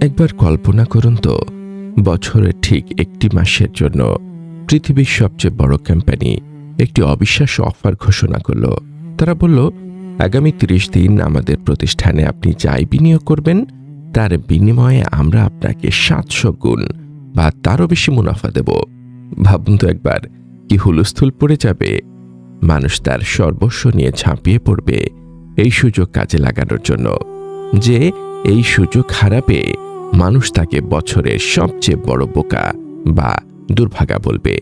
একবার কল্পনা করুন তো, বছরের ঠিক একটি মাসের জন্য পৃথিবীর সবচেয়ে বড় কোম্পানি একটি অবিশ্বাস্য অফার ঘোষণা করল। তারা বলল, আগামী 30 দিন আমাদের প্রতিষ্ঠানে আপনি যাই বিনিয়োগ করবেন তার বিনিময়ে আমরা আপনাকে 700 গুণ বা তারও বেশি মুনাফা দেব। ভাবুন তো একবার, কি হুলস্থুল পড়ে যাবে। মানুষ তার সর্বস্ব নিয়ে ঝাঁপিয়ে পড়বে এই সুযোগ কাজে লাগানোর জন্য, যে এই সুযোগ হারাবে মানুষ তাকে বছরের সবচেয়ে বড় বোকা বা দুর্ভাগা বলবে।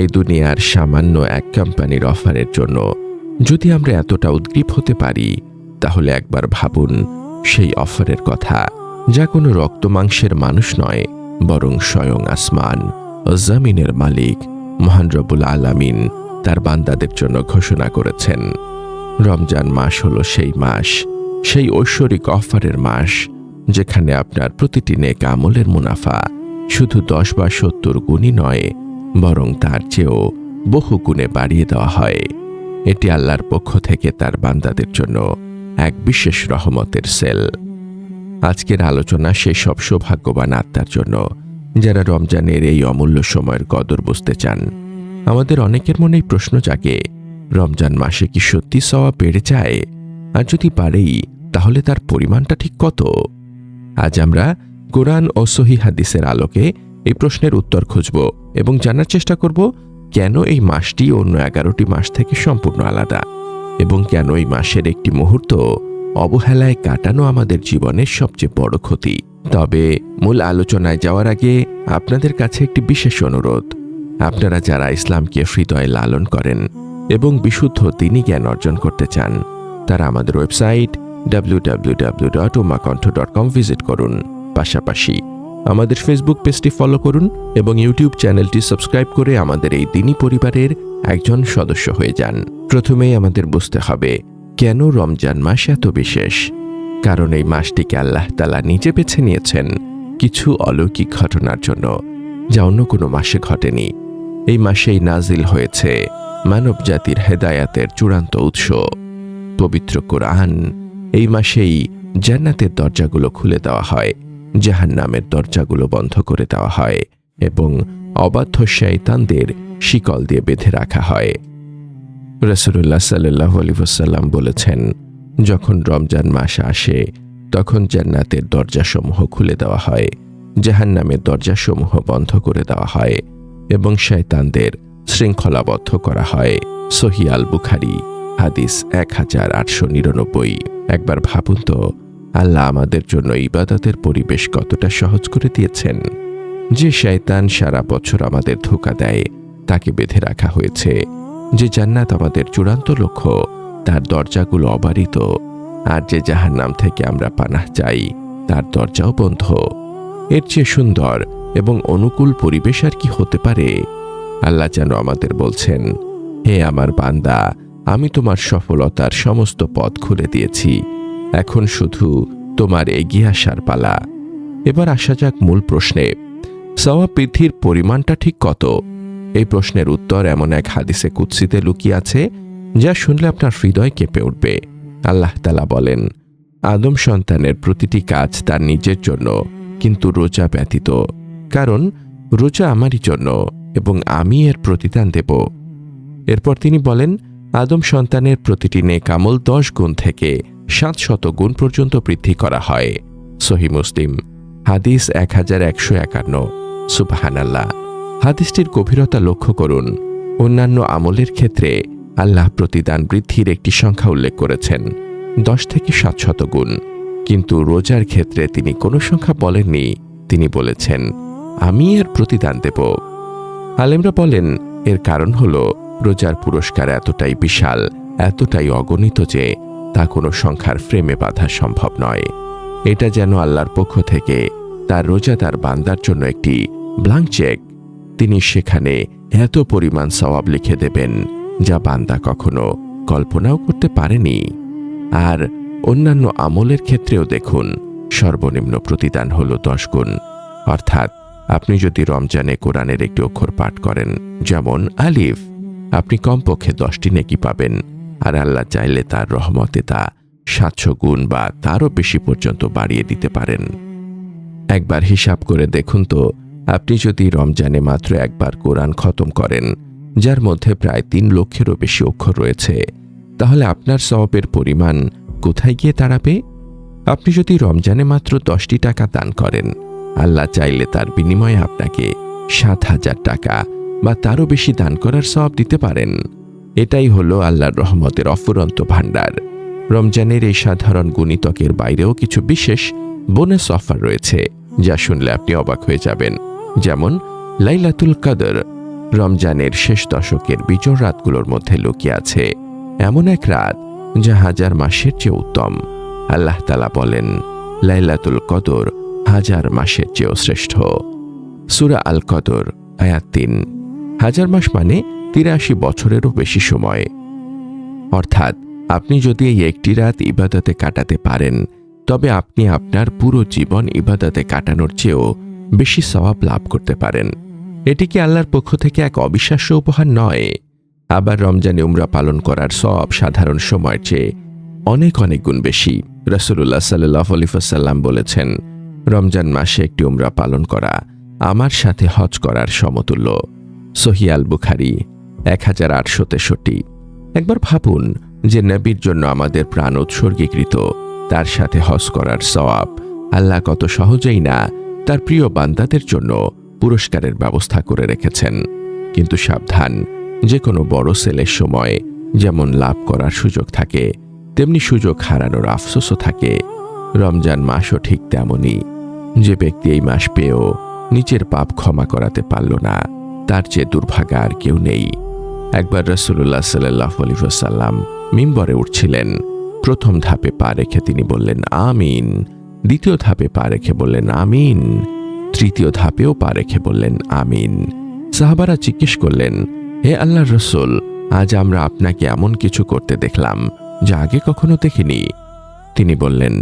এই দুনিয়ার সামান্য এক কোম্পানির অফারের জন্য যদি আমরা এতটা উদ্গ্রীব হতে পারি, তাহলে একবার ভাবুন সেই অফারের কথা, যা কোনো রক্তমাংসের মানুষ নয়, বরং স্বয়ং আসমান ও জমিনের মালিক মহান রব্বুল আলামিন তার বান্দাদের জন্য ঘোষণা করেছেন। রমজান মাস হলো সেই মাস, সেই ঐশ্বরিক অফারের মাস, যেখানে আপনার প্রতিটি নেক আমলের মুনাফা শুধু 10 বা 70 গুণই নয়, বরং তার চেয়েও বহু গুণে বাড়িয়ে দেওয়া হয়। এটি আল্লাহর পক্ষ থেকে তার বান্দাদের জন্য এক বিশেষ রহমতের সেল। আজকের আলোচনা সেই সব সৌভাগ্যবান আত্মার জন্য যারা রমজানের এই অমূল্য সময়ের কদর বুঝতে চান। আমাদের অনেকের মনেই প্রশ্ন জাগে, রমজান মাসে কি সত্যি সওয়াব বেড়ে যায়? আর যদি পারেই, তাহলে তার পরিমাণটা ঠিক কত? আজ আমরা কোরআন ও সহিহ হাদিসের আলোকে এই প্রশ্নের উত্তর খুঁজব এবং জানার চেষ্টা করব কেন এই মাসটি অন্য 11টি মাস থেকে সম্পূর্ণ আলাদা, এবং কেন এই মাসের একটি মুহূর্ত অবহেলায় কাটানো আমাদের জীবনের সবচেয়ে বড় ক্ষতি। তবে মূল আলোচনায় যাওয়ার আগে আপনাদের কাছে একটি বিশেষ অনুরোধ। আপনারা যারা ইসলামকে হৃদয়ে লালন করেন এবং বিশুদ্ধ দ্বীনি জ্ঞান অর্জন করতে চান, তারা আমাদের ওয়েবসাইট www.ummahkonth.com ভিজিট করুন। পাশাপাশি আমাদের ফেসবুক পেজটি ফলো করুন এবং ইউটিউব চ্যানেলটি সাবস্ক্রাইব করে আমাদের এই দ্বীনি পরিবারের একজন সদস্য হয়ে যান। প্রথমেই আমাদের বুঝতে হবে কেন রমজান মাস এত বিশেষ। কারণ এই মাসটিকে আল্লাহ তাআলা নিজে বেছে নিয়েছেন কিছু অলৌকিক ঘটনার জন্য, যা অন্য কোনো মাসে ঘটেনি। এই মাসেই নাজিল হয়েছে মানব জাতির হেদায়াতের চূড়ান্ত উৎস পবিত্র কোরআন। এই মাসেই জান্নাতের দরজাগুলো খুলে দেওয়া হয়, জাহান্নামের দরজাগুলো বন্ধ করে দেওয়া হয় এবং অবাধ্য শয়তানদের শিকল দিয়ে বেঁধে রাখা হয়। রাসূলুল্লাহ সাল্লাল্লাহু আলাইহি ওয়াসাল্লাম বলেছেন, যখন রমজান মাস আসে তখন জান্নাতের দরজাসমূহ খুলে দেওয়া হয়, জাহান্নামের দরজাসমূহ বন্ধ করে দেওয়া হয় এবং শয়তানদের শৃঙ্খলাবদ্ধ করা হয়। সহিহ আল বুখারী হাদিস 1899। একবার ভাবুন তো, আল্লাহ আমাদের জন্য ইবাদতের পরিবেশ কতটা সহজ করে দিয়েছেন। যে শয়তান সারা বছর আমাদের ধোঁকা দেয় তাকে বেঁধে রাখা হয়েছে। যে জান্নাত আমাদের চূড়ান্ত লক্ষ্য, তার দরজাগুলো অবারিত। আর যে জাহান্নাম থেকে আমরা পানাহ চাই, তার দরজাও বন্ধ। এর চেয়ে সুন্দর এবং অনুকূল পরিবেশ আর কি হতে পারে? আল্লাহ যেন আমাদের বলছেন, হে আমার বান্দা, আমি তোমার সফলতার সমস্ত পথ খুলে দিয়েছি, এখন শুধু তোমার এগিয়ে আসার পালা। এবার আসা যাক মূল প্রশ্নে, সওয়াব বৃদ্ধির পরিমাণটা ঠিক কত? এই প্রশ্নের উত্তর এমন এক হাদিসে কুদসিতে লুকিয়ে আছে, যা শুনলে আপনার হৃদয় কেঁপে উঠবে। আল্লাহ তাআলা বলেন, আদম সন্তানের প্রতিটি কাজ তার নিজের জন্য, কিন্তু রোজা ব্যতীত, কারণ রোজা আমারই জন্য এবং আমি এর প্রতিদান দেব। এরপর তিনি বলেন, আদম সন্তানের প্রতিটি নেক আমল 10 গুণ থেকে 700 গুণ পর্যন্ত বৃদ্ধি করা হয়। সহিহ মুসলিম হাদিস 1151। সুবহানাল্লাহ। হাদিসটির গভীরতা লক্ষ্য করুন। অন্যান্য আমলের ক্ষেত্রে আল্লাহ প্রতিদান বৃদ্ধির একটি সংখ্যা উল্লেখ করেছেন, 10 থেকে 700 গুণ, কিন্তু রোজার ক্ষেত্রে তিনি কোনো সংখ্যা বলেননি। তিনি বলেছেন, আমি এর প্রতিদান দেব। আলেমরা বলেন, এর কারণ হলো রোজার পুরস্কার এতটাই বিশাল, এতটাই অগণিত যে তা কোনো সংখ্যার ফ্রেমে বাঁধা সম্ভব নয়। এটা যেন আল্লাহর পক্ষ থেকে তার রোজাদার বান্দার জন্য একটি ব্ল্যাঙ্ক চেক। তিনি সেখানে এত পরিমাণ সওয়াব লিখে দেবেন যা বান্দা কখনো কল্পনাও করতে পারেনি। আর অন্যান্য আমলের ক্ষেত্রেও দেখুন, সর্বনিম্ন প্রতিদান হলো 10 গুণ। অর্থাৎ আপনি যদি রমজানে কোরআনের একটি অক্ষর পাঠ করেন, যেমন আলিফ, আপনি কমপক্ষে 10টি নেকি পাবেন। আর আল্লাহ চাইলে তার রহমতে তা 700 গুণ বা তারও বেশি পর্যন্ত বাড়িয়ে দিতে পারেন। একবার হিসাব করে দেখুন তো, আপনি যদি রমজানে মাত্র একবার কোরআন খতম করেন, যার মধ্যে প্রায় 3 লক্ষেরও বেশি অক্ষর রয়েছে, তাহলে আপনার সওয়াবের পরিমাণ কোথায় গিয়ে দাঁড়াবে? আপনি যদি রমজানে মাত্র 10টি টাকা দান করেন, আল্লাহ চাইলে তার বিনিময়ে আপনাকে 7,000 টাকা বা তারও বেশি দান করার সওয়াব দিতে পারেন। এটাই হলো আল্লাহর রহমতের অফুরন্ত ভাণ্ডার। রমজানের এই সাধারণ গুণিতকের বাইরেও কিছু বিশেষ বোনাস অফার রয়েছে, যা শুনলে আপনি অবাক হয়ে যাবেন। যেমন লাইলাতুল কদর। রমজানের শেষ দশকের বিজোড় রাতগুলোর মধ্যে লুকিয়ে আছে এমন এক রাত যা 1000 মাসের চেয়ে উত্তম। আল্লাহ তাআলা বলেন, লাইলাতুল কদর 1000 মাসের চেয়েও শ্রেষ্ঠ। সূরা আল কদর আয়াত 3। 1000 মাস মানে 83 বছরেরও বেশি সময়। অর্থাৎ আপনি যদি এই একটি রাত ইবাদতে কাটাতে পারেন, তবে আপনি আপনার পুরো জীবন ইবাদতে কাটানোর চেয়েও বেশি সওয়াব লাভ করতে পারেন। এটি কি আল্লাহর পক্ষ থেকে এক অবিশ্বাস্য উপহার নয়? আবার রমজানে উমরা পালন করার সওয়াব সাধারণ সময়ের চেয়ে অনেক অনেক গুণ বেশি। রাসূলুল্লাহ সাল্লাল্লাহু আলাইহি ওয়াসাল্লাম বলেছেন, রমজান মাসে একটি উমরা পালন করা আমার সাথে হজ করার সমতুল্য। সহিহ আল বুখারী 1863। একবার ভাবুন যে নবীর জন্য আমাদের প্রাণ উৎসর্গীকৃত তার সাথে হজ করার সওয়াব আল্লাহ কত সহজেই না তার প্রিয় বান্দাদের জন্য পুরস্কারের ব্যবস্থা করে রেখেছেন। কিন্তু সাবধান, যে কোনো বড় সেলের সময় যেমন লাভ করার সুযোগ থাকে, তেমনি সুযোগ হারানোর আফসোসও থাকে। রমজান মাসও ঠিক তেমনই। যে ব্যক্তি এই মাস পেয়েও নিজের পাপ ক্ষমা করাতে পারল না, তার চেয়ে দুর্ভাগা আর কেউ নেই। একবার রাসূলুল্লাহ সাল্লাল্লাহু আলাইহি ওয়াসাল্লাম মিম্বরে উঠছিলেন। প্রথম ধাপে পা রেখে তিনি বললেন আমিন, দ্বিতীয় ধাপে পা রেখে বললেন আমিন, তৃতীয় ধাপেও পা রেখে বললেন আমিন। সাহাবারা জিজ্ঞেস করলেন, হে আল্লাহর রাসূল, আজ আমরা আপনাকে এমন কিছু করতে দেখলাম যা আগে কখনো দেখিনি। তিনি বললেন,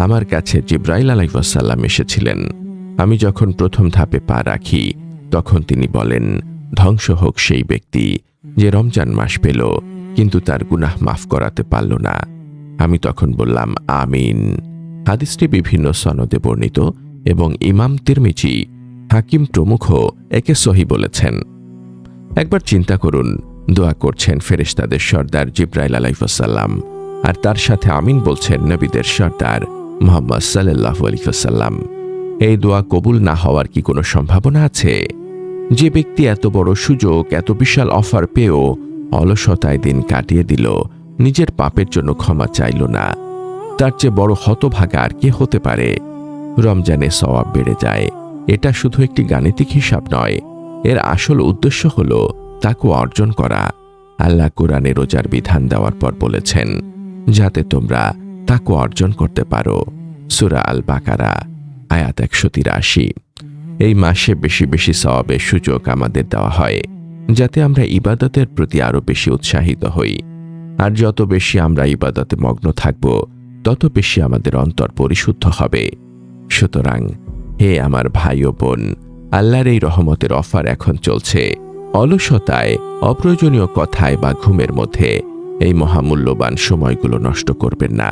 আমার কাছে জিবরাইল আলাইহিস সালাম এসেছিলেন। আমি যখন প্রথম ধাপে পা রাখি, তখন তিনি বলেন, ধ্বংস হোক সেই ব্যক্তি যে রমজান মাস পেল কিন্তু তার গুনাহ মাফ করাতে পারল না। আমি তখন বললাম আমিন। হাদিসটি বিভিন্ন সনদে বর্ণিত এবং ইমাম তিরমিজি, হাকিম প্রমুখ একে সহিহ বলেছেন। একবার চিন্তা করুন, দোয়া করছেন ফেরেশতাদের সর্দার জিবরাইল আলাইহিস সালাম, আর তার সাথে আমিন বলছেন নবীদের সর্দার মুহাম্মদ সাল্লাল্লাহু আলাইহি ওয়াসাল্লাম। এই দোয়া কবুল না হওয়ার কি কোনো সম্ভাবনা আছে? যে ব্যক্তি এত বড় সুযোগ, এত বিশাল অফার পেয়েও অলসতায় দিন কাটিয়ে দিল, নিজের পাপের জন্য ক্ষমা চাইল না, তার চেয়ে বড় হতভাগা আর কে হতে পারে? রমজানে সওয়াব বেড়ে যায়, এটা শুধু একটি গাণিতিক হিসাব নয়। এর আসল উদ্দেশ্য হল তাকওয়া অর্জন করা। আল্লাহ কোরআনে রোজার বিধান দেওয়ার পর বলেছেন, যাতে তোমরা তাকওয়া অর্জন করতে পারো। সূরা আল বাকারা আয়াত 183। এই মাসে বেশি বেশি সওয়াবের সুযোগ আমাদের দেওয়া হয়, যাতে আমরা ইবাদতের প্রতি আরো বেশি উৎসাহিত হই। আর যত বেশি আমরা ইবাদতে মগ্ন থাকব, তত বেশি আমাদের অন্তর পরিশুদ্ধ হবে। সুতরাং হে আমার ভাই ও বোন, আল্লাহর এই রহমতের অফার এখন চলছে। অলসতায়, অপ্রয়োজনীয় কথায় বা ঘুমের মধ্যে এই মহামূল্যবান সময়গুলো নষ্ট করবেন না।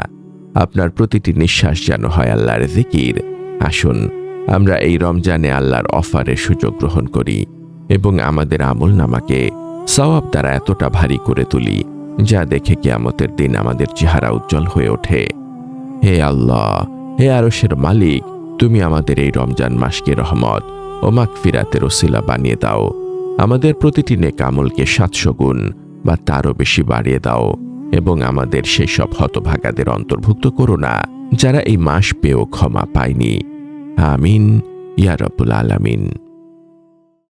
আপনার প্রতিটি নিঃশ্বাস যেন হয় আল্লাহর জিকির। আসুন আমরা এই রমজানে আল্লাহর অফারের সুযোগ গ্রহণ করি এবং আমাদের আমলনামাকে সওয়াব দ্বারা এতটা ভারী করে তুলি, যা দেখে কিয়ামতের দিন আমাদের চেহারা উজ্জ্বল হয়ে ওঠে। হে আল্লাহ, হে আরশের মালিক, তুমি আমাদের এই রমজান মাসকে রহমত ও মাগফিরাতের ওসিলা বানিয়ে দাও। আমাদের প্রতিটি নেক আমলকে 700 গুণ বা তারও বেশি বাড়িয়ে দাও এবং আমাদের সেই সব হতভাগাদের অন্তর্ভুক্ত করো না যারা এই মাস পেয়েও ক্ষমা পায়নি। আমিন ইয়া রাব্বুল আলামিন।